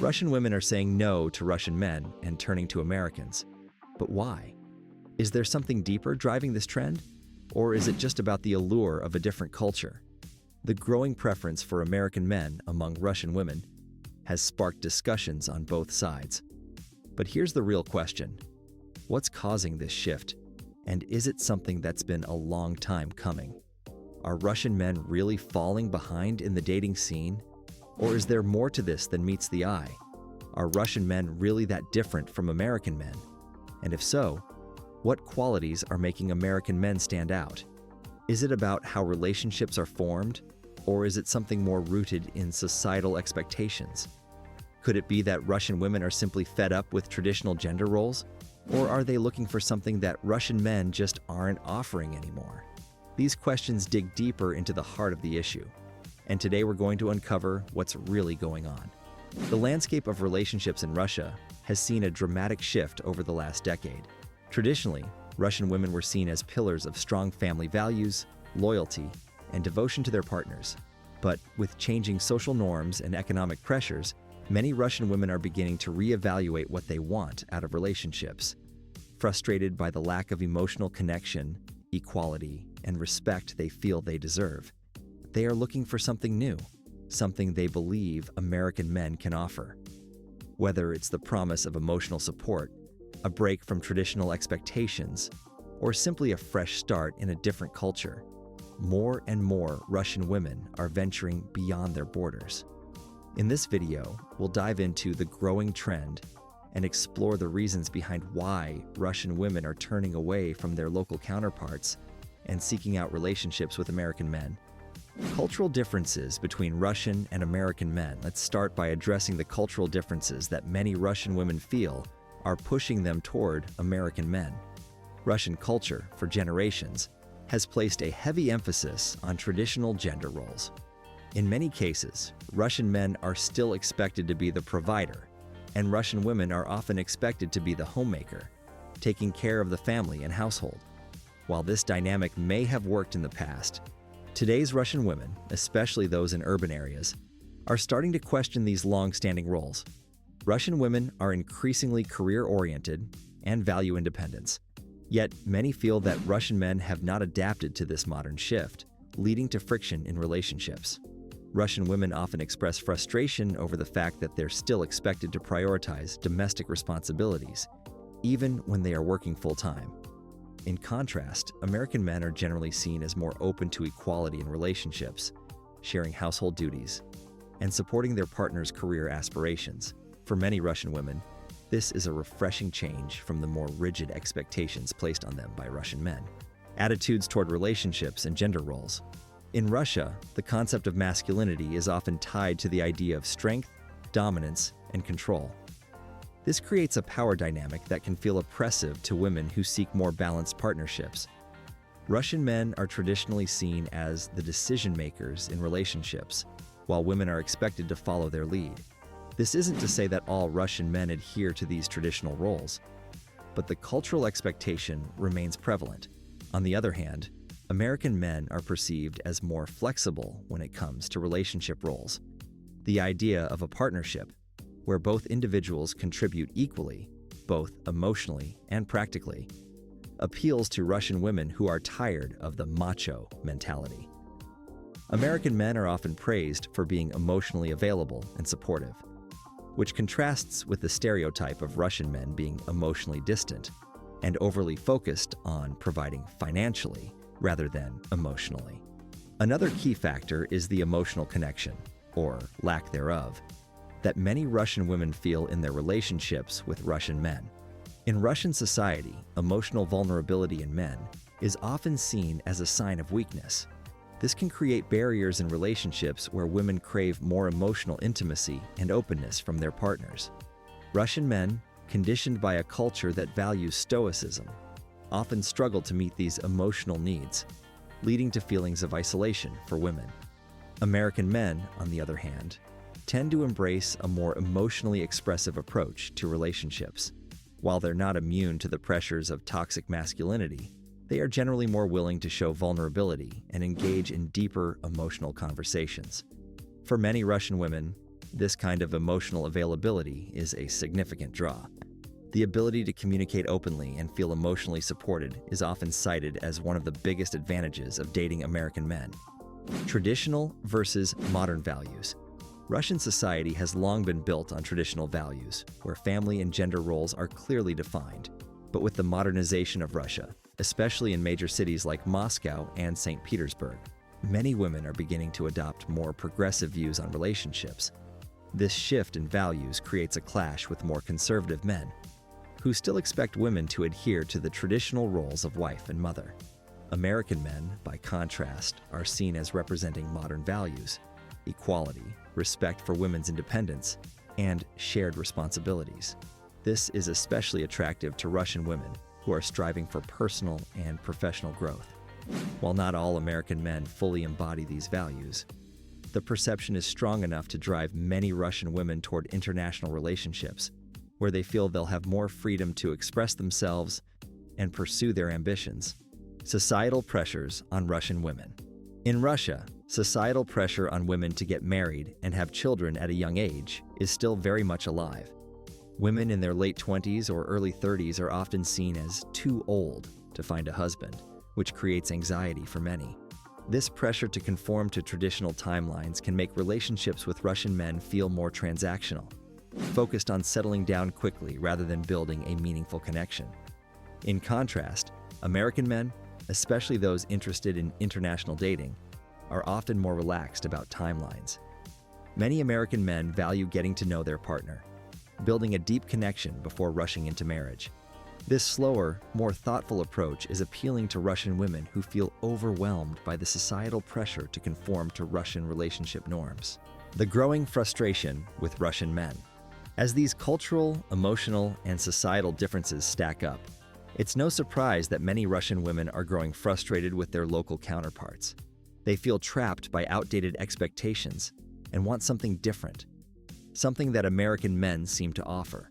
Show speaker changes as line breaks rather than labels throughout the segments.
Russian women are saying no to Russian men and turning to Americans. But why? Is there something deeper driving this trend? Or is it just about the allure of a different culture? The growing preference for American men among Russian women has sparked discussions on both sides. But here's the real question. What's causing this shift? And is it something that's been a long time coming? Are Russian men really falling behind in the dating scene? Or is there more to this than meets the eye? Are Russian men really that different from American men? And if so, what qualities are making American men stand out? Is it about how relationships are formed? Or is it something more rooted in societal expectations? Could it be that Russian women are simply fed up with traditional gender roles? Or are they looking for something that Russian men just aren't offering anymore? These questions dig deeper into the heart of the issue. And today we're going to uncover what's really going on. The landscape of relationships in Russia has seen a dramatic shift over the last decade. Traditionally, Russian women were seen as pillars of strong family values, loyalty, and devotion to their partners. But with changing social norms and economic pressures, many Russian women are beginning to reevaluate what they want out of relationships. Frustrated by the lack of emotional connection, equality, and respect they feel they deserve, they are looking for something new, something they believe American men can offer. Whether it's the promise of emotional support, a break from traditional expectations, or simply a fresh start in a different culture, more and more Russian women are venturing beyond their borders. In this video, we'll dive into the growing trend and explore the reasons behind why Russian women are turning away from their local counterparts and seeking out relationships with American men. Cultural differences between Russian and American men. Let's start by addressing the cultural differences that many Russian women feel are pushing them toward American men. Russian culture, for generations, has placed a heavy emphasis on traditional gender roles. In many cases, Russian men are still expected to be the provider, and Russian women are often expected to be the homemaker, taking care of the family and household. While this dynamic may have worked in the past, today's Russian women, especially those in urban areas, are starting to question these long-standing roles. Russian women are increasingly career-oriented and value independence. Yet, many feel that Russian men have not adapted to this modern shift, leading to friction in relationships. Russian women often express frustration over the fact that they're still expected to prioritize domestic responsibilities, even when they are working full-time. In contrast, American men are generally seen as more open to equality in relationships, sharing household duties, and supporting their partner's career aspirations. For many Russian women, this is a refreshing change from the more rigid expectations placed on them by Russian men. Attitudes toward relationships and gender roles. In Russia, the concept of masculinity is often tied to the idea of strength, dominance, and control. This creates a power dynamic that can feel oppressive to women who seek more balanced partnerships. Russian men are traditionally seen as the decision makers in relationships, while women are expected to follow their lead. This isn't to say that all Russian men adhere to these traditional roles, but the cultural expectation remains prevalent. On the other hand, American men are perceived as more flexible when it comes to relationship roles. The idea of a partnership, where both individuals contribute equally, both emotionally and practically, appeals to Russian women who are tired of the macho mentality. American men are often praised for being emotionally available and supportive, which contrasts with the stereotype of Russian men being emotionally distant and overly focused on providing financially rather than emotionally. Another key factor is the emotional connection, or lack thereof, that many Russian women feel in their relationships with Russian men. In Russian society, emotional vulnerability in men is often seen as a sign of weakness. This can create barriers in relationships where women crave more emotional intimacy and openness from their partners. Russian men, conditioned by a culture that values stoicism, often struggle to meet these emotional needs, leading to feelings of isolation for women. American men, on the other hand, tend to embrace a more emotionally expressive approach to relationships. While they're not immune to the pressures of toxic masculinity, they are generally more willing to show vulnerability and engage in deeper emotional conversations. For many Russian women, This kind of emotional availability is a significant draw. The ability to communicate openly and feel emotionally supported is often cited as one of the biggest advantages of dating American men. Traditional versus modern values. Russian society has long been built on traditional values, where family and gender roles are clearly defined. But with the modernization of Russia, especially in major cities like Moscow and St. Petersburg, many women are beginning to adopt more progressive views on relationships. This shift in values creates a clash with more conservative men, who still expect women to adhere to the traditional roles of wife and mother. American men, by contrast, are seen as representing modern values: equality, respect for women's independence, and shared responsibilities. This is especially attractive to Russian women who are striving for personal and professional growth. While not all American men fully embody these values, the perception is strong enough to drive many Russian women toward international relationships, where they feel they'll have more freedom to express themselves and pursue their ambitions. Societal pressures on Russian women. In Russia, societal pressure on women to get married and have children at a young age is still very much alive. Women in their late 20s or early 30s are often seen as too old to find a husband, which creates anxiety for many. This pressure to conform to traditional timelines can make relationships with Russian men feel more transactional, focused on settling down quickly rather than building a meaningful connection. In contrast, American men, especially those interested in international dating, are often more relaxed about timelines. Many American men value getting to know their partner, building a deep connection before rushing into marriage. This slower, more thoughtful approach is appealing to Russian women who feel overwhelmed by the societal pressure to conform to Russian relationship norms. The growing frustration with Russian men. As these cultural, emotional, and societal differences stack up, it's no surprise that many Russian women are growing frustrated with their local counterparts. They feel trapped by outdated expectations and want something different, something that American men seem to offer.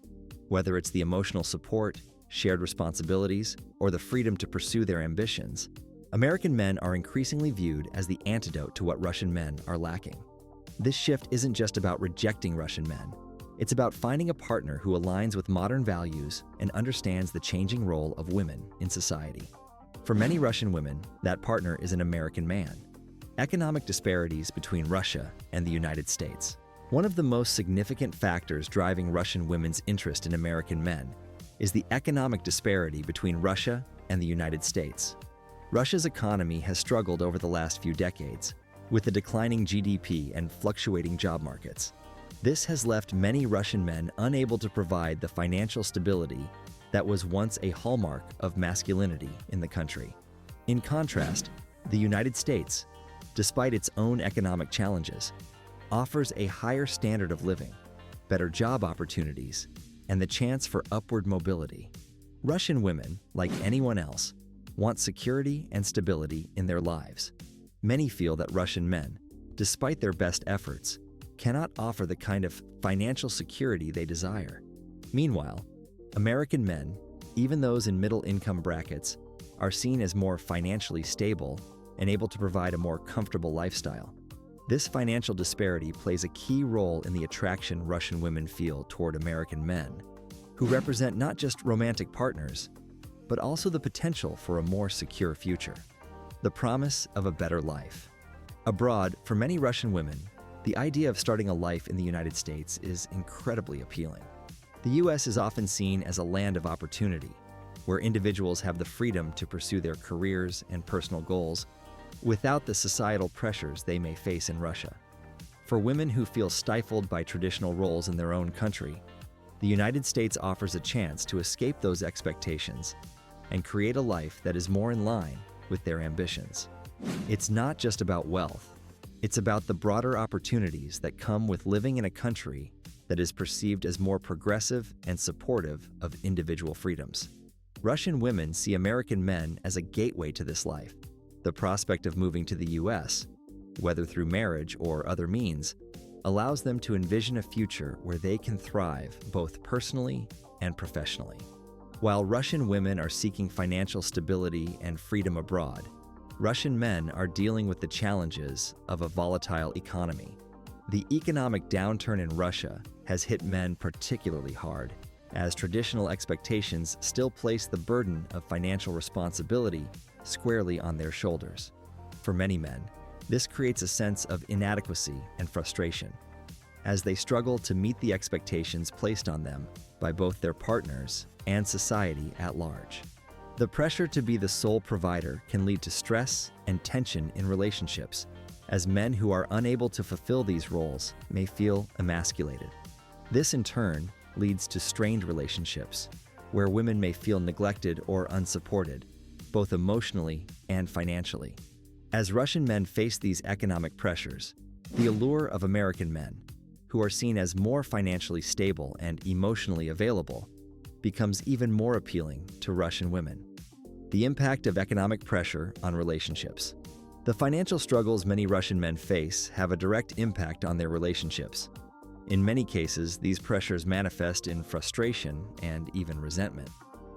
Whether it's the emotional support, shared responsibilities, or the freedom to pursue their ambitions, American men are increasingly viewed as the antidote to what Russian men are lacking. This shift isn't just about rejecting Russian men. It's about finding a partner who aligns with modern values and understands the changing role of women in society. For many Russian women, that partner is an American man. Economic disparities between Russia and the United States. One of the most significant factors driving Russian women's interest in American men is the economic disparity between Russia and the United States. Russia's economy has struggled over the last few decades, with a declining GDP and fluctuating job markets. This has left many Russian men unable to provide the financial stability that was once a hallmark of masculinity in the country. In contrast, the United States, despite its own economic challenges, offers a higher standard of living, better job opportunities, and the chance for upward mobility. Russian women, like anyone else, want security and stability in their lives. Many feel that Russian men, despite their best efforts, cannot offer the kind of financial security they desire. Meanwhile, American men, even those in middle-income brackets, are seen as more financially stable and able to provide a more comfortable lifestyle. This financial disparity plays a key role in the attraction Russian women feel toward American men, who represent not just romantic partners, but also the potential for a more secure future. The promise of a better life. Abroad, for many Russian women, the idea of starting a life in the United States is incredibly appealing. The U.S. is often seen as a land of opportunity, where individuals have the freedom to pursue their careers and personal goals without the societal pressures they may face in Russia. For women who feel stifled by traditional roles in their own country, the United States offers a chance to escape those expectations and create a life that is more in line with their ambitions. It's not just about wealth. It's about the broader opportunities that come with living in a country that is perceived as more progressive and supportive of individual freedoms. Russian women see American men as a gateway to this life. The prospect of moving to the U.S., whether through marriage or other means, allows them to envision a future where they can thrive both personally and professionally. While Russian women are seeking financial stability and freedom abroad, Russian men are dealing with the challenges of a volatile economy. The economic downturn in Russia has hit men particularly hard, as traditional expectations still place the burden of financial responsibility squarely on their shoulders. For many men, this creates a sense of inadequacy and frustration, as they struggle to meet the expectations placed on them by both their partners and society at large. The pressure to be the sole provider can lead to stress and tension in relationships, as men who are unable to fulfill these roles may feel emasculated. This in turn leads to strained relationships, where women may feel neglected or unsupported, both emotionally and financially. As Russian men face these economic pressures, the allure of American men, who are seen as more financially stable and emotionally available, becomes even more appealing to Russian women. The impact of economic pressure on relationships. The financial struggles many Russian men face have a direct impact on their relationships. In many cases, these pressures manifest in frustration and even resentment.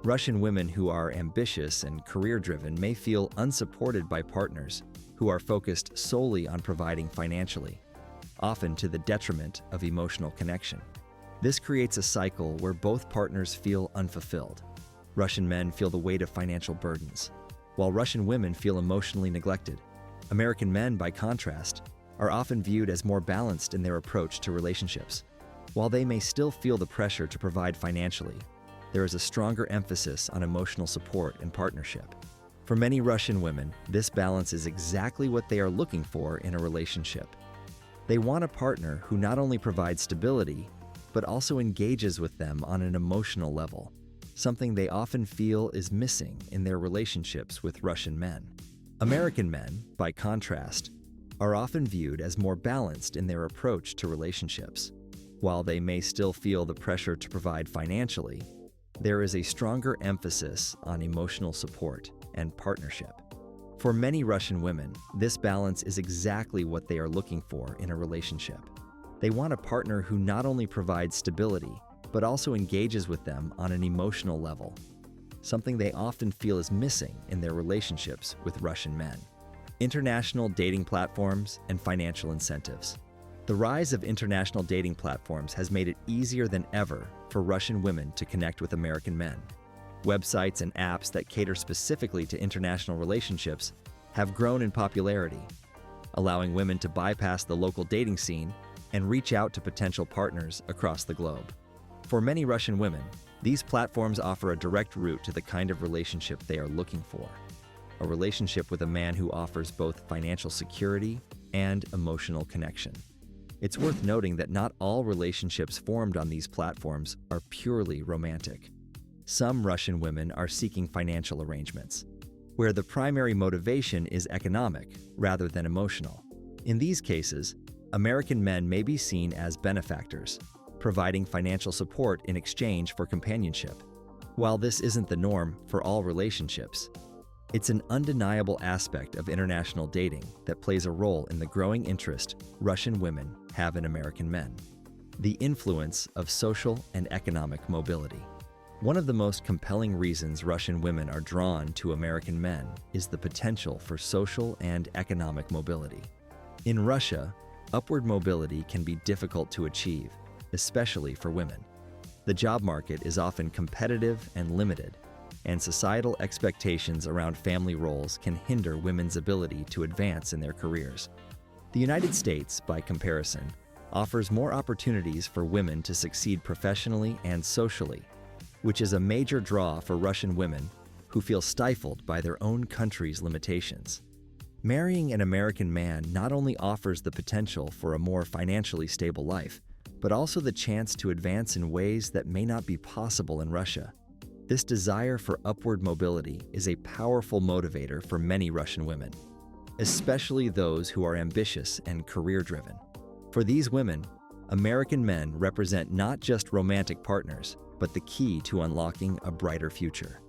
Russian women who are ambitious and career-driven may feel unsupported by partners who are focused solely on providing financially, often to the detriment of emotional connection. This creates a cycle where both partners feel unfulfilled. Russian men feel the weight of financial burdens, while Russian women feel emotionally neglected. American men, by contrast, are often viewed as more balanced in their approach to relationships. While they may still feel the pressure to provide financially, there is a stronger emphasis on emotional support and partnership. For many Russian women, this balance is exactly what they are looking for in a relationship. They want a partner who not only provides stability, but also engages with them on an emotional level, something they often feel is missing in their relationships with Russian men. American men, by contrast, are often viewed as more balanced in their approach to relationships. While they may still feel the pressure to provide financially, there is a stronger emphasis on emotional support and partnership. For many Russian women, this balance is exactly what they are looking for in a relationship. They want a partner who not only provides stability, but also engages with them on an emotional level, something they often feel is missing in their relationships with Russian men. International dating platforms and financial incentives. The rise of international dating platforms has made it easier than ever for Russian women to connect with American men. Websites and apps that cater specifically to international relationships have grown in popularity, allowing women to bypass the local dating scene and reach out to potential partners across the globe. For many Russian women, these platforms offer a direct route to the kind of relationship they are looking for, a relationship with a man who offers both financial security and emotional connection. It's worth noting that not all relationships formed on these platforms are purely romantic. Some Russian women are seeking financial arrangements, where the primary motivation is economic rather than emotional. In these cases, American men may be seen as benefactors, providing financial support in exchange for companionship. While this isn't the norm for all relationships, it's an undeniable aspect of international dating that plays a role in the growing interest Russian women have in American men. The influence of social and economic mobility. One of the most compelling reasons Russian women are drawn to American men is the potential for social and economic mobility. In Russia, upward mobility can be difficult to achieve, especially for women. The job market is often competitive and limited, and societal expectations around family roles can hinder women's ability to advance in their careers. The United States, by comparison, offers more opportunities for women to succeed professionally and socially, which is a major draw for Russian women who feel stifled by their own country's limitations. Marrying an American man not only offers the potential for a more financially stable life, but also the chance to advance in ways that may not be possible in Russia. This desire for upward mobility is a powerful motivator for many Russian women, especially those who are ambitious and career-driven. For these women, American men represent not just romantic partners, but the key to unlocking a brighter future.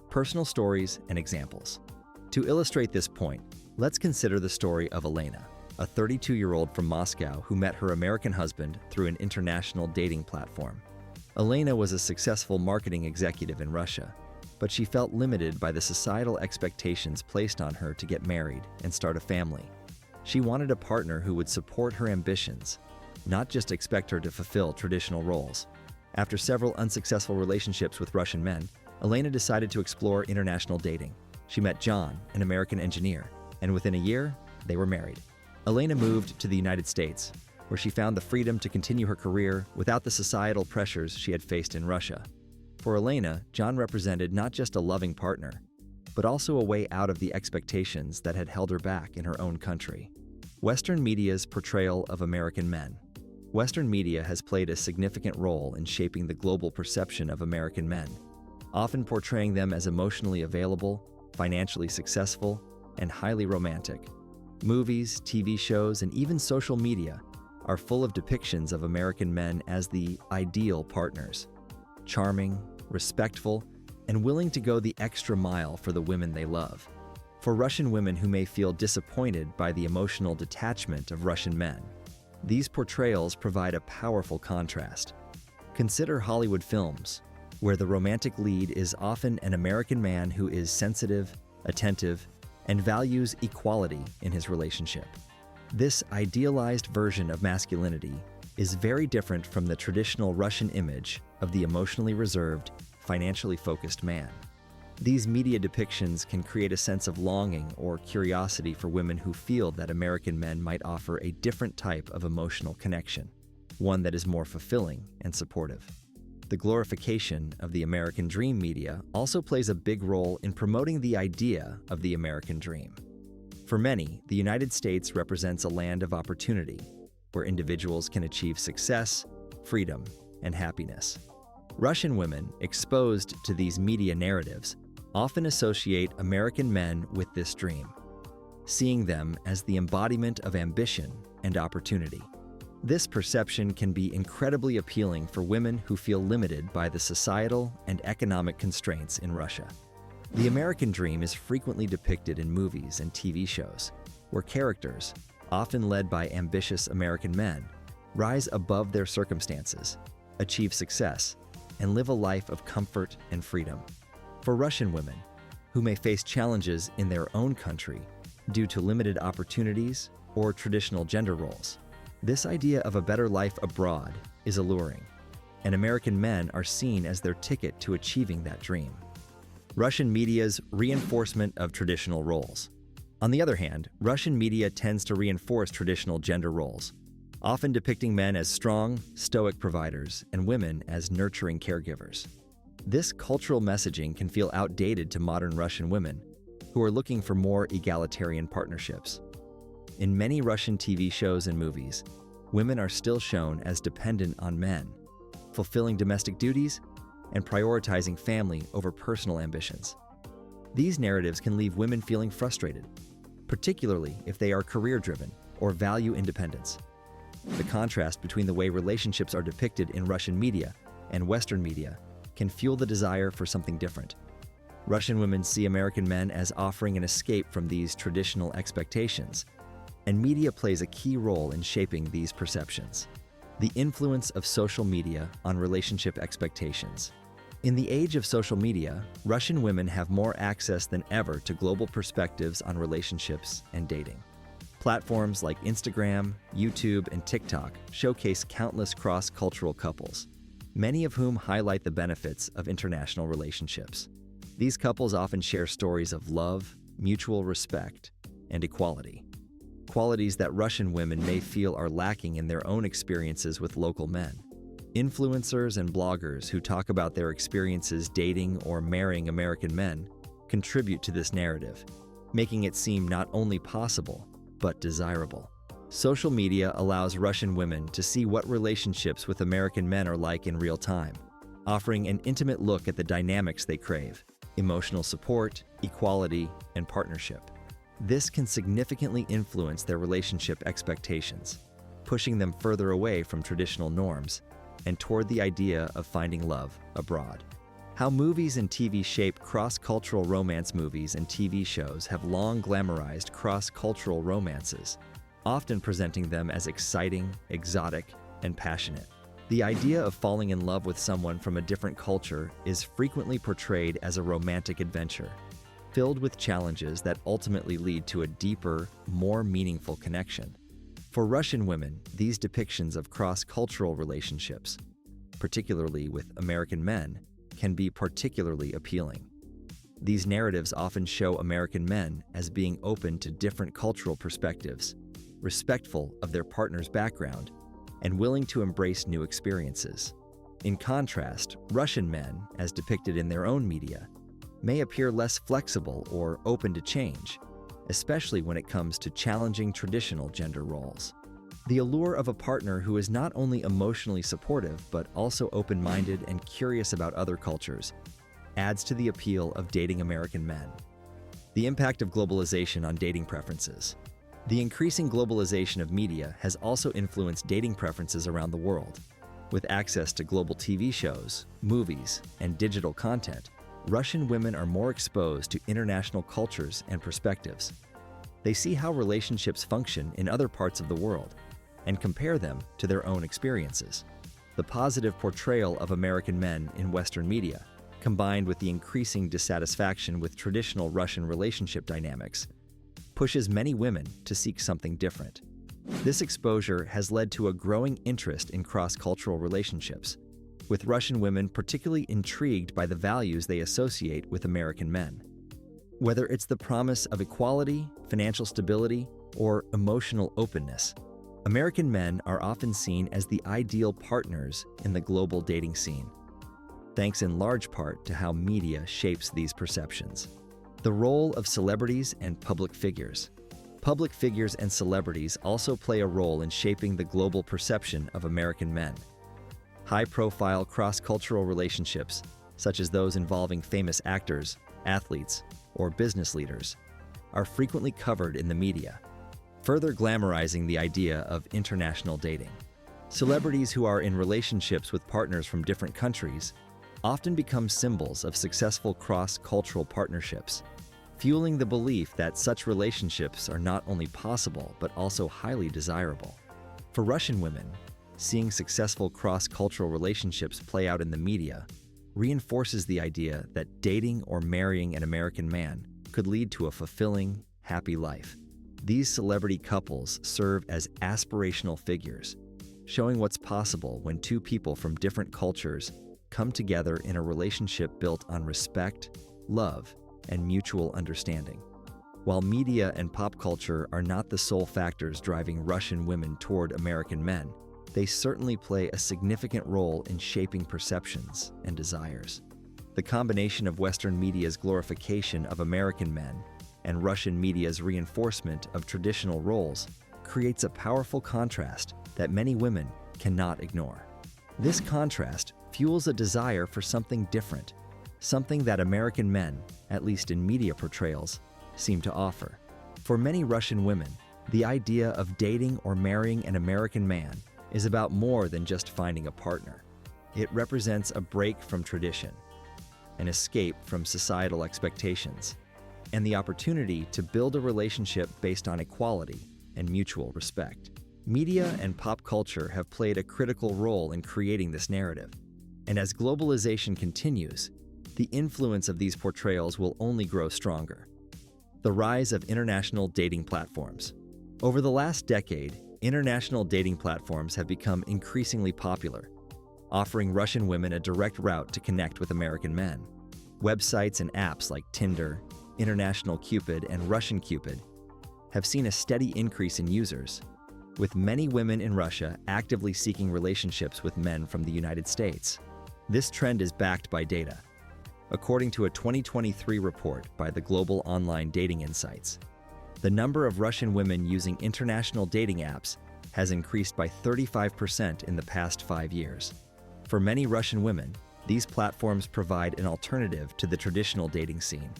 Personal stories and examples. To illustrate this point, let's consider the story of Elena, a 32-year-old from Moscow who met her American husband through an international dating platform. Elena was a successful marketing executive in Russia, but she felt limited by the societal expectations placed on her to get married and start a family. She wanted a partner who would support her ambitions, not just expect her to fulfill traditional roles. After several unsuccessful relationships with Russian men, Elena decided to explore international dating. She met John, an American engineer, and within a year, they were married. Elena moved to the United States, where she found the freedom to continue her career without the societal pressures she had faced in Russia. For Elena, John represented not just a loving partner, but also a way out of the expectations that had held her back in her own country. Western media's portrayal of American men. Western media has played a significant role in shaping the global perception of American men, often portraying them as emotionally available, financially successful, and highly romantic. Movies, TV shows, and even social media are full of depictions of American men as the ideal partners, charming, respectful, and willing to go the extra mile for the women they love. For Russian women who may feel disappointed by the emotional detachment of Russian men, these portrayals provide a powerful contrast. Consider Hollywood films, where the romantic lead is often an American man who is sensitive, attentive, and values equality in his relationship. This idealized version of masculinity is very different from the traditional Russian image of the emotionally reserved, financially focused man. These media depictions can create a sense of longing or curiosity for women who feel that American men might offer a different type of emotional connection, one that is more fulfilling and supportive. The glorification of the American dream media also plays a big role in promoting the idea of the American dream. For many, the United States represents a land of opportunity, where individuals can achieve success, freedom, and happiness. Russian women, exposed to these media narratives, often associate American men with this dream, seeing them as the embodiment of ambition and opportunity. This perception can be incredibly appealing for women who feel limited by the societal and economic constraints in Russia. The American dream is frequently depicted in movies and TV shows, where characters, often led by ambitious American men, rise above their circumstances, achieve success, and live a life of comfort and freedom. For Russian women, who may face challenges in their own country due to limited opportunities or traditional gender roles, this idea of a better life abroad is alluring, and American men are seen as their ticket to achieving that dream. Russian media's reinforcement of traditional roles. On the other hand, Russian media tends to reinforce traditional gender roles, often depicting men as strong, stoic providers and women as nurturing caregivers. This cultural messaging can feel outdated to modern Russian women, who are looking for more egalitarian partnerships. In many Russian TV shows and movies, women are still shown as dependent on men, fulfilling domestic duties and prioritizing family over personal ambitions. These narratives can leave women feeling frustrated, particularly if they are career-driven or value independence. The contrast between the way relationships are depicted in Russian media and Western media can fuel the desire for something different. Russian women see American men as offering an escape from these traditional expectations, and media plays a key role in shaping these perceptions. The influence of social media on relationship expectations. In the age of social media, Russian women have more access than ever to global perspectives on relationships and dating. Platforms like Instagram, YouTube, and TikTok showcase countless cross-cultural couples, many of whom highlight the benefits of international relationships. These couples often share stories of love, mutual respect, and equality, qualities that Russian women may feel are lacking in their own experiences with local men. Influencers and bloggers who talk about their experiences dating or marrying American men contribute to this narrative, making it seem not only possible, but desirable. Social media allows Russian women to see what relationships with American men are like in real time, offering an intimate look at the dynamics they crave: emotional support, equality, and partnership. This can significantly influence their relationship expectations, pushing them further away from traditional norms and toward the idea of finding love abroad. How movies and TV shape cross-cultural romance. Movies and TV shows have long glamorized cross-cultural romances, often presenting them as exciting, exotic, and passionate. The idea of falling in love with someone from a different culture is frequently portrayed as a romantic adventure, filled with challenges that ultimately lead to a deeper, more meaningful connection. For Russian women, these depictions of cross-cultural relationships, particularly with American men, can be particularly appealing. These narratives often show American men as being open to different cultural perspectives, respectful of their partner's background, and willing to embrace new experiences. In contrast, Russian men, as depicted in their own media, may appear less flexible or open to change, especially when it comes to challenging traditional gender roles. The allure of a partner who is not only emotionally supportive but also open-minded and curious about other cultures adds to the appeal of dating American men. The impact of globalization on dating preferences. The increasing globalization of media has also influenced dating preferences around the world. With access to global TV shows, movies, and digital content, Russian women are more exposed to international cultures and perspectives. They see how relationships function in other parts of the world and compare them to their own experiences. The positive portrayal of American men in Western media, combined with the increasing dissatisfaction with traditional Russian relationship dynamics, pushes many women to seek something different. This exposure has led to a growing interest in cross-cultural relationships, with Russian women particularly intrigued by the values they associate with American men. Whether it's the promise of equality, financial stability, or emotional openness, American men are often seen as the ideal partners in the global dating scene, thanks in large part to how media shapes these perceptions. The role of celebrities and public figures. Public figures and celebrities also play a role in shaping the global perception of American men. High-profile cross-cultural relationships, such as those involving famous actors, athletes, or business leaders, are frequently covered in the media, further glamorizing the idea of international dating. Celebrities who are in relationships with partners from different countries often become symbols of successful cross-cultural partnerships, fueling the belief that such relationships are not only possible but also highly desirable. For Russian women, seeing successful cross-cultural relationships play out in the media reinforces the idea that dating or marrying an American man could lead to a fulfilling, happy life. These celebrity couples serve as aspirational figures, showing what's possible when two people from different cultures come together in a relationship built on respect, love, and mutual understanding. While media and pop culture are not the sole factors driving Russian women toward American men, they certainly play a significant role in shaping perceptions and desires. The combination of Western media's glorification of American men and Russian media's reinforcement of traditional roles creates a powerful contrast that many women cannot ignore. This contrast fuels a desire for something different, something that American men, at least in media portrayals, seem to offer. For many Russian women, the idea of dating or marrying an American man is about more than just finding a partner. It represents a break from tradition, an escape from societal expectations, and the opportunity to build a relationship based on equality and mutual respect. Media and pop culture have played a critical role in creating this narrative, and as globalization continues, the influence of these portrayals will only grow stronger. The rise of international dating platforms. Over the last decade, international dating platforms have become increasingly popular, offering Russian women a direct route to connect with American men. Websites and apps like Tinder, International Cupid, and Russian Cupid have seen a steady increase in users, with many women in Russia actively seeking relationships with men from the United States. This trend is backed by data. According to a 2023 report by the Global Online Dating Insights, the number of Russian women using international dating apps has increased by 35% in the past 5 years. For many Russian women, these platforms provide an alternative to the traditional dating scene,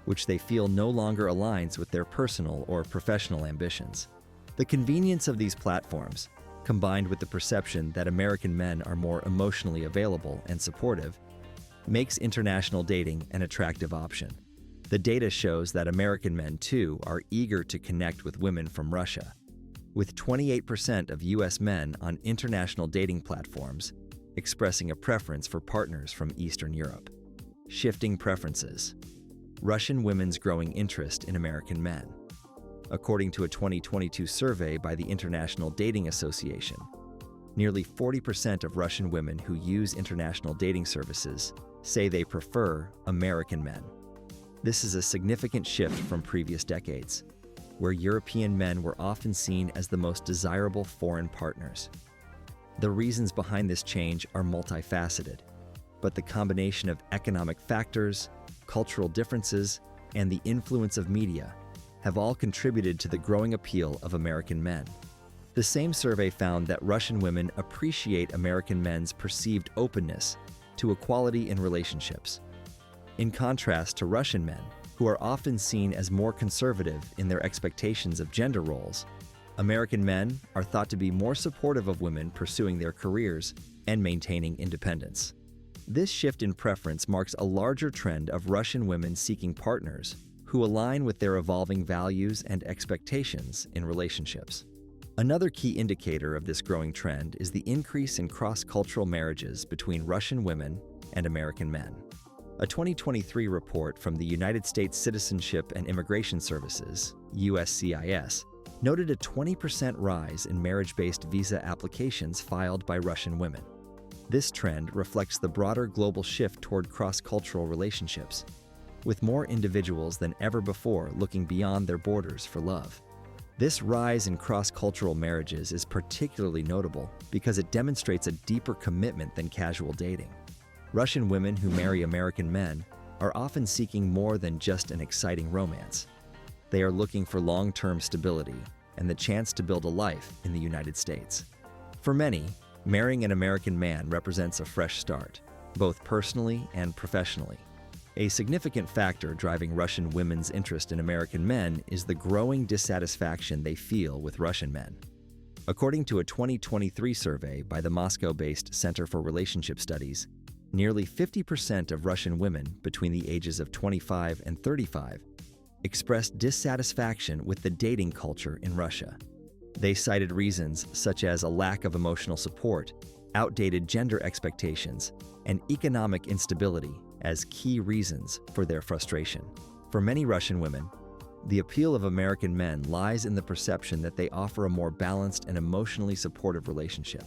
which they feel no longer aligns with their personal or professional ambitions. The convenience of these platforms, combined with the perception that American men are more emotionally available and supportive, makes international dating an attractive option. The data shows that American men, too, are eager to connect with women from Russia, with 28% of U.S. men on international dating platforms expressing a preference for partners from Eastern Europe. Shifting preferences. Russian women's growing interest in American men. According to a 2022 survey by the International Dating Association, nearly 40% of Russian women who use international dating services say they prefer American men. This is a significant shift from previous decades, where European men were often seen as the most desirable foreign partners. The reasons behind this change are multifaceted, but the combination of economic factors, cultural differences, and the influence of media have all contributed to the growing appeal of American men. The same survey found that Russian women appreciate American men's perceived openness to equality in relationships. In contrast to Russian men, who are often seen as more conservative in their expectations of gender roles, American men are thought to be more supportive of women pursuing their careers and maintaining independence. This shift in preference marks a larger trend of Russian women seeking partners who align with their evolving values and expectations in relationships. Another key indicator of this growing trend is the increase in cross-cultural marriages between Russian women and American men. A 2023 report from the United States Citizenship and Immigration Services, USCIS, noted a 20% rise in marriage-based visa applications filed by Russian women. This trend reflects the broader global shift toward cross-cultural relationships, with more individuals than ever before looking beyond their borders for love. This rise in cross-cultural marriages is particularly notable because it demonstrates a deeper commitment than casual dating. Russian women who marry American men are often seeking more than just an exciting romance. They are looking for long-term stability and the chance to build a life in the United States. For many, marrying an American man represents a fresh start, both personally and professionally. A significant factor driving Russian women's interest in American men is the growing dissatisfaction they feel with Russian men. According to a 2023 survey by the Moscow-based Center for Relationship Studies, nearly 50% of Russian women between the ages of 25 and 35 expressed dissatisfaction with the dating culture in Russia. They cited reasons such as a lack of emotional support, outdated gender expectations, and economic instability as key reasons for their frustration. For many Russian women, the appeal of American men lies in the perception that they offer a more balanced and emotionally supportive relationship.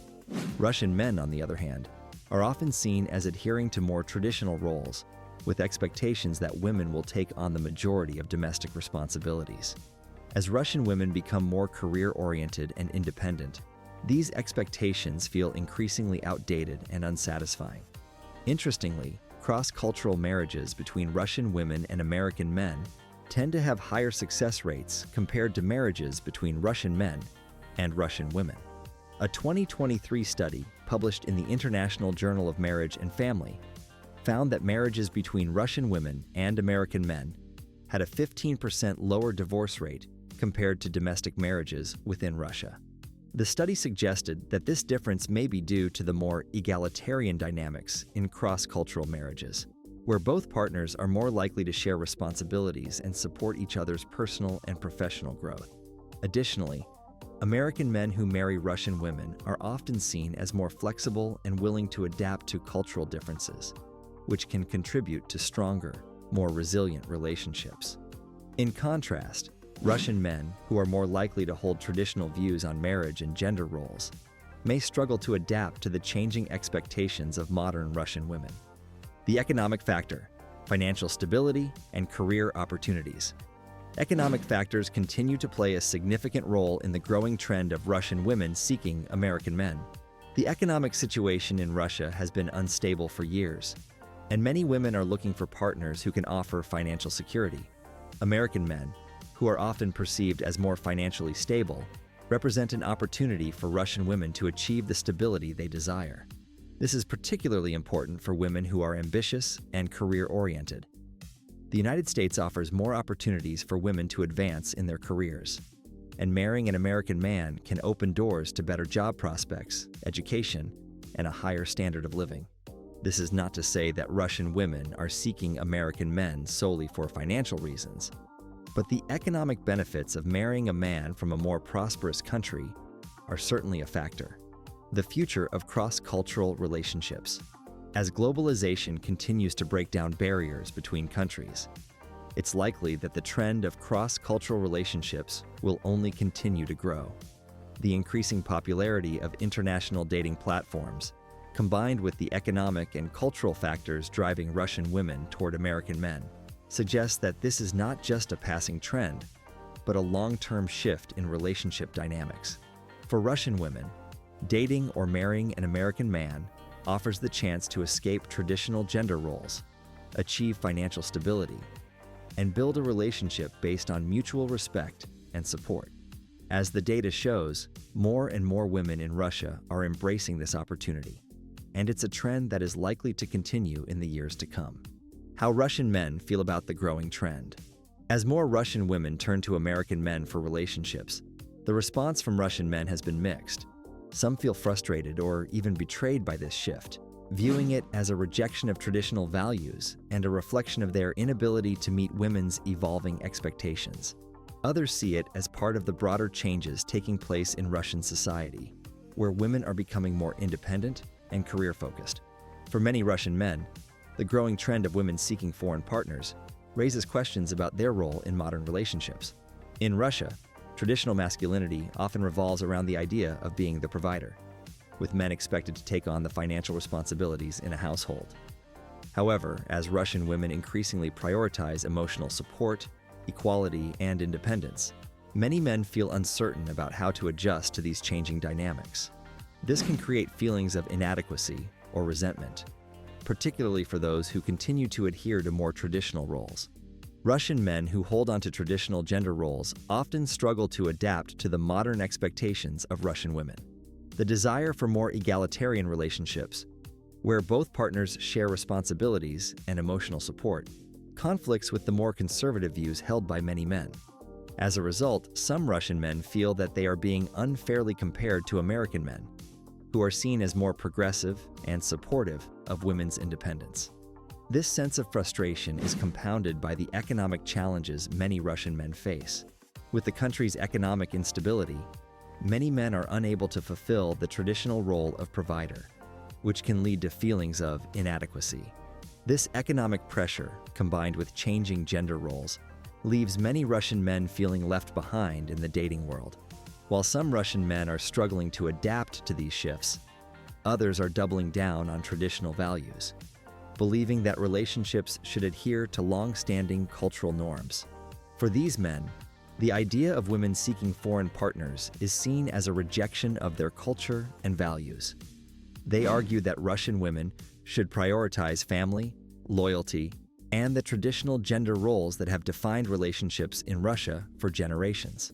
Russian men, on the other hand, are often seen as adhering to more traditional roles, with expectations that women will take on the majority of domestic responsibilities. As Russian women become more career-oriented and independent, these expectations feel increasingly outdated and unsatisfying. Interestingly, cross-cultural marriages between Russian women and American men tend to have higher success rates compared to marriages between Russian men and Russian women. A 2023 study published in the International Journal of Marriage and Family found that marriages between Russian women and American men had a 15% lower divorce rate compared to domestic marriages within Russia. The study suggested that this difference may be due to the more egalitarian dynamics in cross-cultural marriages, where both partners are more likely to share responsibilities and support each other's personal and professional growth. Additionally, American men who marry Russian women are often seen as more flexible and willing to adapt to cultural differences, which can contribute to stronger, more resilient relationships. In contrast, Russian men, who are more likely to hold traditional views on marriage and gender roles, may struggle to adapt to the changing expectations of modern Russian women. The economic factor, financial stability, and career opportunities. Economic factors continue to play a significant role in the growing trend of Russian women seeking American men. The economic situation in Russia has been unstable for years, and many women are looking for partners who can offer financial security. American men, who are often perceived as more financially stable, represent an opportunity for Russian women to achieve the stability they desire. This is particularly important for women who are ambitious and career-oriented. The United States offers more opportunities for women to advance in their careers, and marrying an American man can open doors to better job prospects, education, and a higher standard of living. This is not to say that Russian women are seeking American men solely for financial reasons, but the economic benefits of marrying a man from a more prosperous country are certainly a factor. The future of cross-cultural relationships. As globalization continues to break down barriers between countries, it's likely that the trend of cross-cultural relationships will only continue to grow. The increasing popularity of international dating platforms, combined with the economic and cultural factors driving Russian women toward American men, suggests that this is not just a passing trend, but a long-term shift in relationship dynamics. For Russian women, dating or marrying an American man offers the chance to escape traditional gender roles, achieve financial stability, and build a relationship based on mutual respect and support. As the data shows, more and more women in Russia are embracing this opportunity, and it's a trend that is likely to continue in the years to come. How Russian men feel about the growing trend. As more Russian women turn to American men for relationships, the response from Russian men has been mixed. Some feel frustrated or even betrayed by this shift, viewing it as a rejection of traditional values and a reflection of their inability to meet women's evolving expectations. Others see it as part of the broader changes taking place in Russian society, where women are becoming more independent and career-focused. For many Russian men, the growing trend of women seeking foreign partners raises questions about their role in modern relationships. In Russia, traditional masculinity often revolves around the idea of being the provider, with men expected to take on the financial responsibilities in a household. However, as Russian women increasingly prioritize emotional support, equality, and independence, many men feel uncertain about how to adjust to these changing dynamics. This can create feelings of inadequacy or resentment, particularly for those who continue to adhere to more traditional roles. Russian men who hold on to traditional gender roles often struggle to adapt to the modern expectations of Russian women. The desire for more egalitarian relationships, where both partners share responsibilities and emotional support, conflicts with the more conservative views held by many men. As a result, some Russian men feel that they are being unfairly compared to American men, who are seen as more progressive and supportive of women's independence. This sense of frustration is compounded by the economic challenges many Russian men face. With the country's economic instability, many men are unable to fulfill the traditional role of provider, which can lead to feelings of inadequacy. This economic pressure, combined with changing gender roles, leaves many Russian men feeling left behind in the dating world. While some Russian men are struggling to adapt to these shifts, others are doubling down on traditional values, believing that relationships should adhere to long-standing cultural norms. For these men, the idea of women seeking foreign partners is seen as a rejection of their culture and values. They argue that Russian women should prioritize family, loyalty, and the traditional gender roles that have defined relationships in Russia for generations.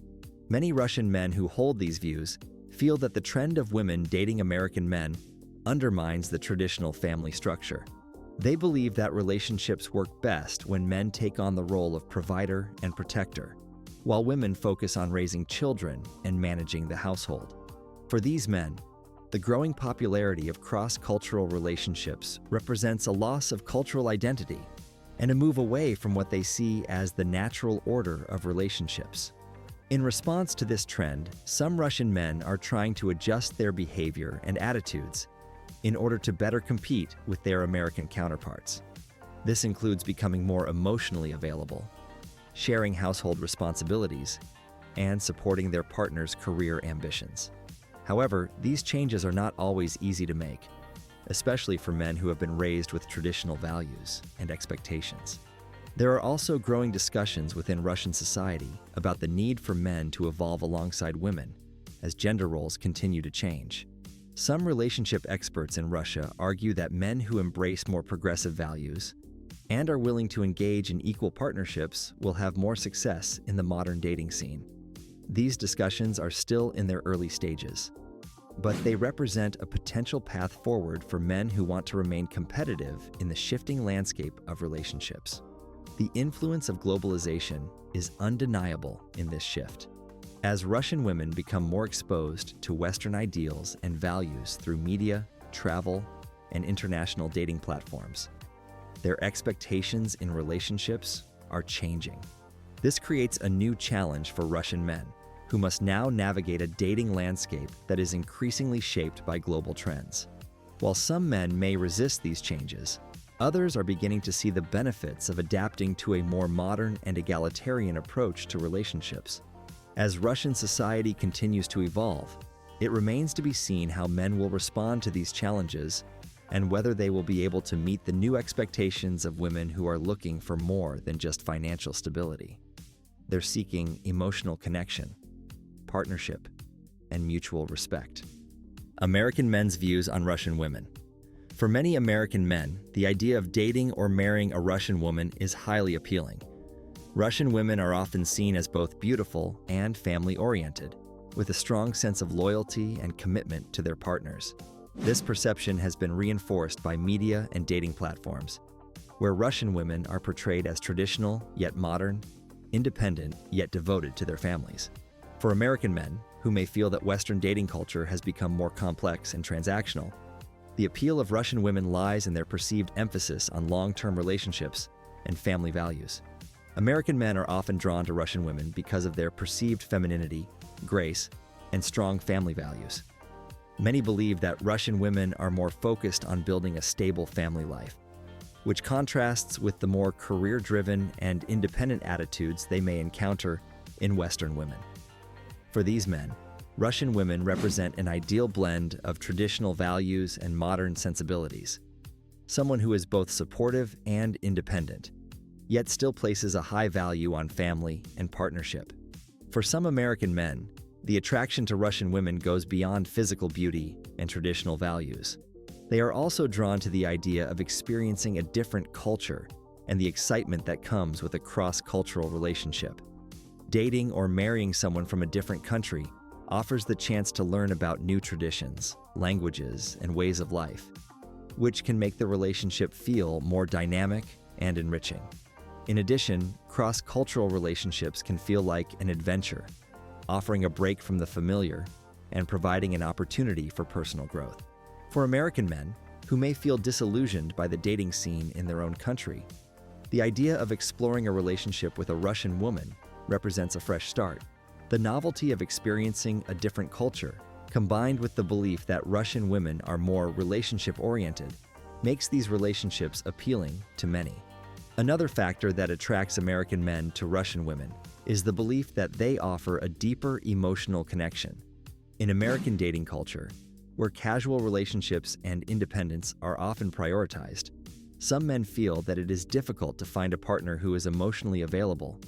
Many Russian men who hold these views feel that the trend of women dating American men undermines the traditional family structure. They believe that relationships work best when men take on the role of provider and protector, while women focus on raising children and managing the household. For these men, the growing popularity of cross-cultural relationships represents a loss of cultural identity and a move away from what they see as the natural order of relationships. In response to this trend, some Russian men are trying to adjust their behavior and attitudes in order to better compete with their American counterparts. This includes becoming more emotionally available, sharing household responsibilities, and supporting their partner's career ambitions. However, these changes are not always easy to make, especially for men who have been raised with traditional values and expectations. There are also growing discussions within Russian society about the need for men to evolve alongside women as gender roles continue to change. Some relationship experts in Russia argue that men who embrace more progressive values and are willing to engage in equal partnerships will have more success in the modern dating scene. These discussions are still in their early stages, but they represent a potential path forward for men who want to remain competitive in the shifting landscape of relationships. The influence of globalization is undeniable in this shift. As Russian women become more exposed to Western ideals and values through media, travel, and international dating platforms, their expectations in relationships are changing. This creates a new challenge for Russian men, who must now navigate a dating landscape that is increasingly shaped by global trends. While some men may resist these changes, Others are beginning to see the benefits of adapting to a more modern and egalitarian approach to relationships. As Russian society continues to evolve, it remains to be seen how men will respond to these challenges and whether they will be able to meet the new expectations of women who are looking for more than just financial stability. They're seeking emotional connection, partnership, and mutual respect. American men's views on Russian women. For many American men, the idea of dating or marrying a Russian woman is highly appealing. Russian women are often seen as both beautiful and family-oriented, with a strong sense of loyalty and commitment to their partners. This perception has been reinforced by media and dating platforms, where Russian women are portrayed as traditional yet modern, independent yet devoted to their families. For American men, who may feel that Western dating culture has become more complex and transactional, the appeal of Russian women lies in their perceived emphasis on long-term relationships and family values. American men are often drawn to Russian women because of their perceived femininity, grace, and strong family values. Many believe that Russian women are more focused on building a stable family life, which contrasts with the more career-driven and independent attitudes they may encounter in Western women. For these men, Russian women represent an ideal blend of traditional values and modern sensibilities. Someone who is both supportive and independent, yet still places a high value on family and partnership. For some American men, the attraction to Russian women goes beyond physical beauty and traditional values. They are also drawn to the idea of experiencing a different culture and the excitement that comes with a cross-cultural relationship. Dating or marrying someone from a different country offers the chance to learn about new traditions, languages, and ways of life, which can make the relationship feel more dynamic and enriching. In addition, cross-cultural relationships can feel like an adventure, offering a break from the familiar and providing an opportunity for personal growth. For American men, who may feel disillusioned by the dating scene in their own country, the idea of exploring a relationship with a Russian woman represents a fresh start. The novelty of experiencing a different culture, combined with the belief that Russian women are more relationship-oriented, makes these relationships appealing to many. Another factor that attracts American men to Russian women is the belief that they offer a deeper emotional connection. In American dating culture, where casual relationships and independence are often prioritized, some men feel that it is difficult to find a partner who is emotionally available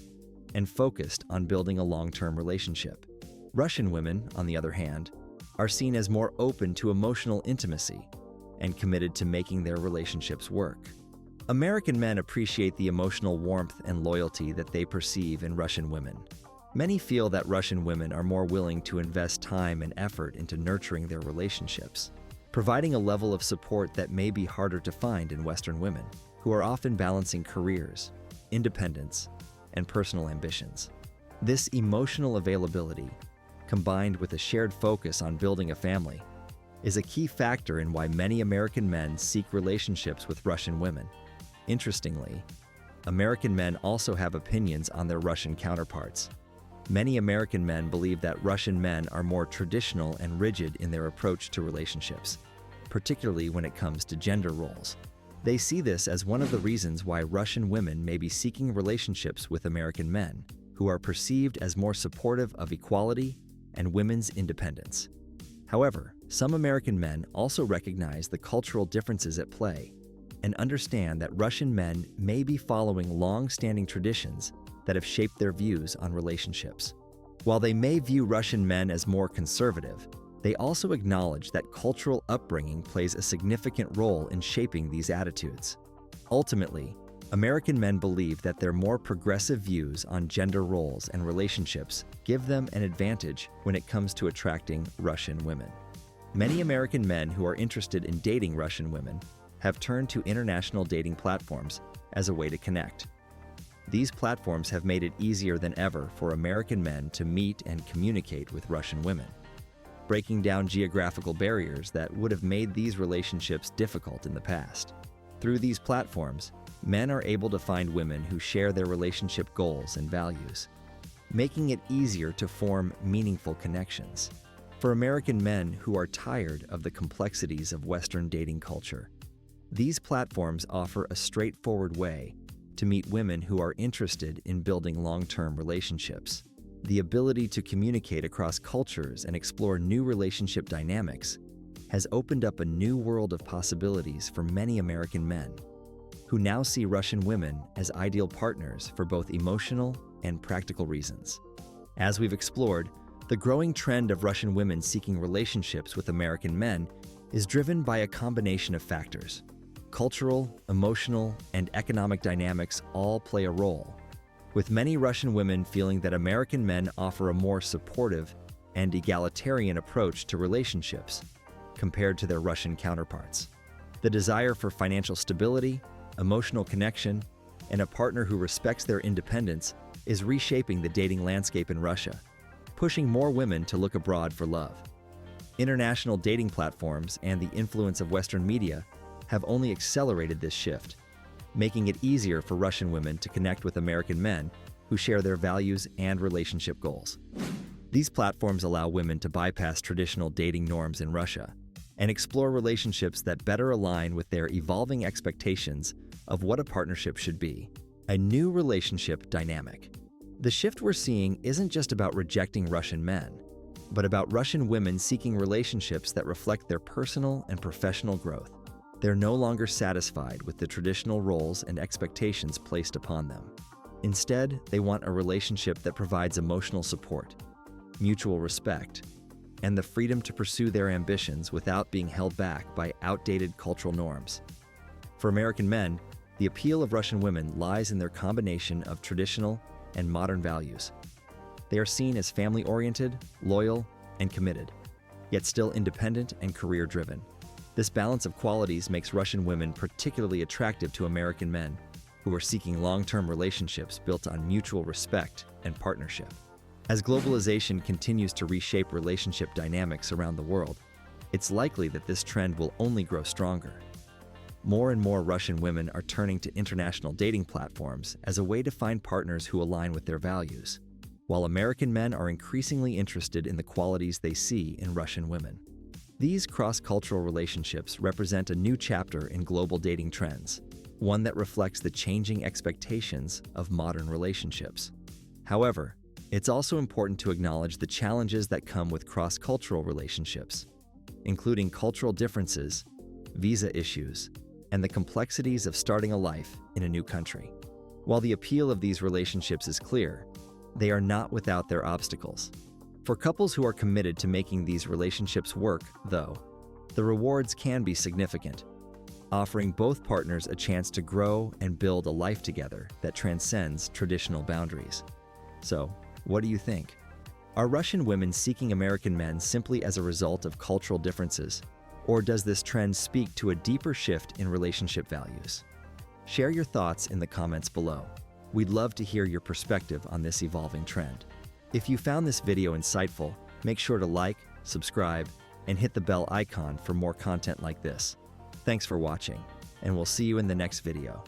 and focused on building a long-term relationship. Russian women, on the other hand, are seen as more open to emotional intimacy and committed to making their relationships work. American men appreciate the emotional warmth and loyalty that they perceive in Russian women. Many feel that Russian women are more willing to invest time and effort into nurturing their relationships, providing a level of support that may be harder to find in Western women, who are often balancing careers, independence, and personal ambitions. This emotional availability, combined with a shared focus on building a family, is a key factor in why many American men seek relationships with Russian women. Interestingly, American men also have opinions on their Russian counterparts. Many American men believe that Russian men are more traditional and rigid in their approach to relationships, particularly when it comes to gender roles. They see this as one of the reasons why Russian women may be seeking relationships with American men, who are perceived as more supportive of equality and women's independence. However, some American men also recognize the cultural differences at play and understand that Russian men may be following long-standing traditions that have shaped their views on relationships. While they may view Russian men as more conservative, they also acknowledge that cultural upbringing plays a significant role in shaping these attitudes. Ultimately, American men believe that their more progressive views on gender roles and relationships give them an advantage when it comes to attracting Russian women. Many American men who are interested in dating Russian women have turned to international dating platforms as a way to connect. These platforms have made it easier than ever for American men to meet and communicate with Russian women, breaking down geographical barriers that would have made these relationships difficult in the past. Through these platforms, men are able to find women who share their relationship goals and values, making it easier to form meaningful connections. For American men who are tired of the complexities of Western dating culture, These platforms offer a straightforward way to meet women who are interested in building long-term relationships. The ability to communicate across cultures and explore new relationship dynamics has opened up a new world of possibilities for many American men, who now see Russian women as ideal partners for both emotional and practical reasons. As we've explored, the growing trend of Russian women seeking relationships with American men is driven by a combination of factors. Cultural, emotional, and economic dynamics all play a role, with many Russian women feeling that American men offer a more supportive and egalitarian approach to relationships compared to their Russian counterparts. The desire for financial stability, emotional connection, and a partner who respects their independence is reshaping the dating landscape in Russia, pushing more women to look abroad for love. International dating platforms and the influence of Western media have only accelerated this shift, making it easier for Russian women to connect with American men who share their values and relationship goals. These platforms allow women to bypass traditional dating norms in Russia and explore relationships that better align with their evolving expectations of what a partnership should be. A new relationship dynamic. The shift we're seeing isn't just about rejecting Russian men, but about Russian women seeking relationships that reflect their personal and professional growth. They're no longer satisfied with the traditional roles and expectations placed upon them. Instead, they want a relationship that provides emotional support, mutual respect, and the freedom to pursue their ambitions without being held back by outdated cultural norms. For American men, the appeal of Russian women lies in their combination of traditional and modern values. They are seen as family-oriented, loyal, and committed, yet still independent and career-driven. This balance of qualities makes Russian women particularly attractive to American men who are seeking long-term relationships built on mutual respect and partnership. As globalization continues to reshape relationship dynamics around the world, it's likely that this trend will only grow stronger. More and more Russian women are turning to international dating platforms as a way to find partners who align with their values, while American men are increasingly interested in the qualities they see in Russian women. These cross-cultural relationships represent a new chapter in global dating trends, one that reflects the changing expectations of modern relationships. However, it's also important to acknowledge the challenges that come with cross-cultural relationships, including cultural differences, visa issues, and the complexities of starting a life in a new country. While the appeal of these relationships is clear, they are not without their obstacles. For couples who are committed to making these relationships work, though, the rewards can be significant, offering both partners a chance to grow and build a life together that transcends traditional boundaries. So, what do you think? Are Russian women seeking American men simply as a result of cultural differences, or does this trend speak to a deeper shift in relationship values? Share your thoughts in the comments below. We'd love to hear your perspective on this evolving trend. If you found this video insightful, make sure to like, subscribe, and hit the bell icon for more content like this. Thanks for watching, and we'll see you in the next video.